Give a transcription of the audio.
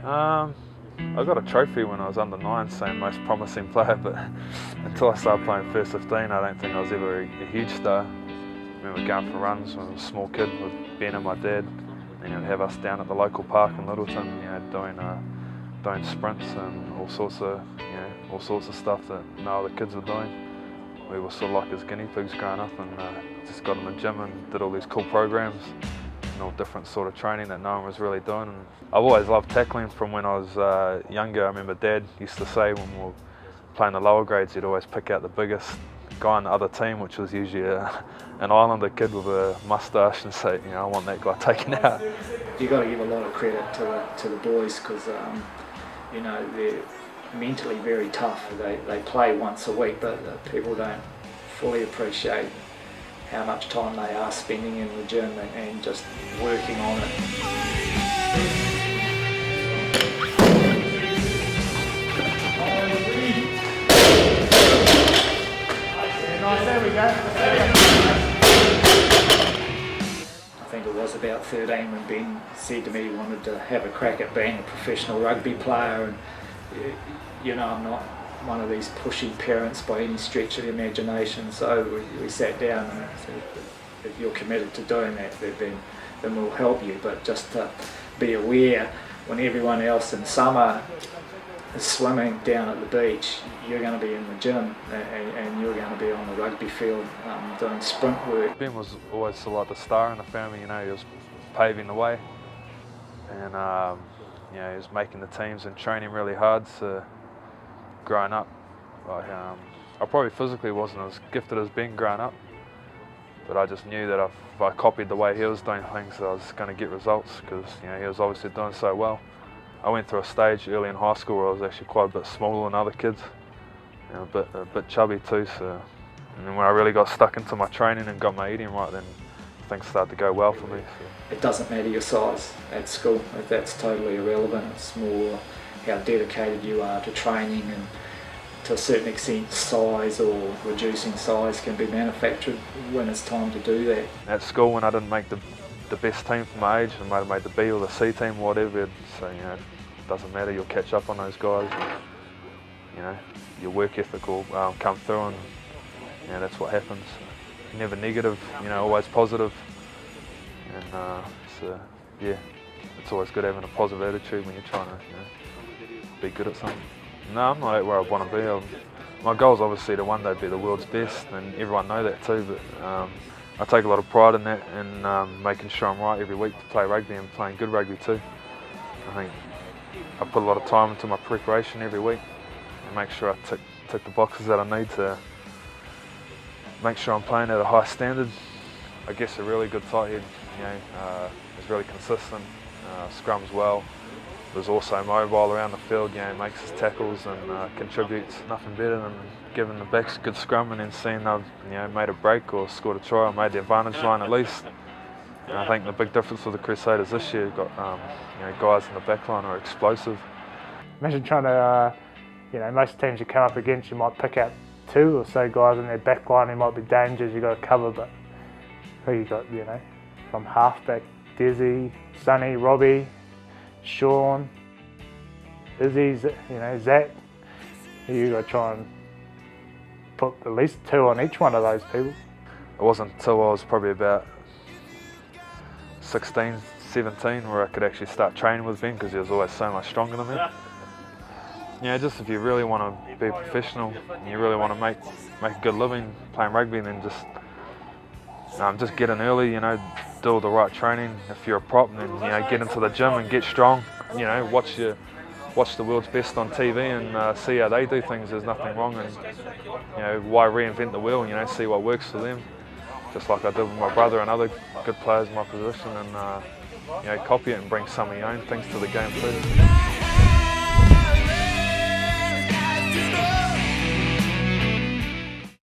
I got a trophy when I was under 9 saying most promising player, but until I started playing first 15, I don't think I was ever a huge star. I remember going for runs when I was a small kid with Ben and my dad, and he'd have us down at the local park in Littleton, doing sprints and all sorts of stuff that no other kids were doing. We were sort of like his guinea pigs growing up, and just got in the gym and did all these cool programs and all different sort of training that no one was really doing. And I've always loved tackling from when I was younger. I remember Dad used to say when we were playing the lower grades, he'd always pick out the biggest guy on the other team, which was usually an Islander kid with a moustache, and say, I want that guy taken out. You've got to give a lot of credit to the boys, because they're mentally very tough. They play once a week, but people don't fully appreciate how much time they are spending in the gym and just working on it. There we go. I think it was about 13 when Ben said to me he wanted to have a crack at being a professional rugby player, and I'm not one of these pushy parents by any stretch of the imagination, so we sat down and said, if you're committed to doing that, then we'll help you, but just to be aware, when everyone else in summer is swimming down at the beach, you're going to be in the gym and you're going to be on the rugby field doing sprint work. Ben was always sort of like the star in the family, he was paving the way, and he was making the teams and training really hard. So growing up, I probably physically wasn't as gifted as Ben growing up, but I just knew that if I copied the way he was doing things, I was going to get results, because he was obviously doing so well. I went through a stage early in high school where I was actually quite a bit smaller than other kids, a bit chubby too. So, and then when I really got stuck into my training and got my eating right, then things started to go well for me. So. It doesn't matter your size at school, that's totally irrelevant. It's more how dedicated you are to training, and to a certain extent size or reducing size can be manufactured when it's time to do that. At school, when I didn't make the best team for my age, I might have made the B or the C team or whatever, so it doesn't matter, you'll catch up on those guys, and, your work ethic will come through, and that's what happens. Never negative, always positive, and it's always good having a positive attitude when you're trying to be good at something. No, I'm not at where I want to be. My goal is obviously to one day be the world's best, and everyone know that too, but I take a lot of pride in that, and making sure I'm right every week to play rugby, and playing good rugby too. I think I put a lot of time into my preparation every week, and make sure I tick the boxes that I need to make sure I'm playing at a high standard. I guess a really good tight head, is really consistent, scrums well, is also mobile around the field, makes his tackles and contributes. Nothing better than giving the backs a good scrum and then seeing they've made a break or scored a try or made the advantage line at least. And I think the big difference with the Crusaders this year, got guys in the back line who are explosive. Imagine trying to, most teams you come up against, you might pick out 2 or so guys in their back line who might be dangerous, you've got to cover, but who you got, from halfback, Desi, Sonny, Robbie, Sean, Izzy, Zach, you got to try and put at least 2 on each one of those people. It wasn't until I was probably about 16, 17 where I could actually start training with Ben, because he was always so much stronger than me. Just if you really want to be a professional and you really want to make a good living playing rugby, then just get in early, do all the right training. If you're a prop, then get into the gym and get strong. Watch the world's best on TV and see how they do things. There's nothing wrong, and why reinvent the wheel? See what works for them. Just like I did with my brother and other good players in my position, and copy it and bring some of your own things to the game too.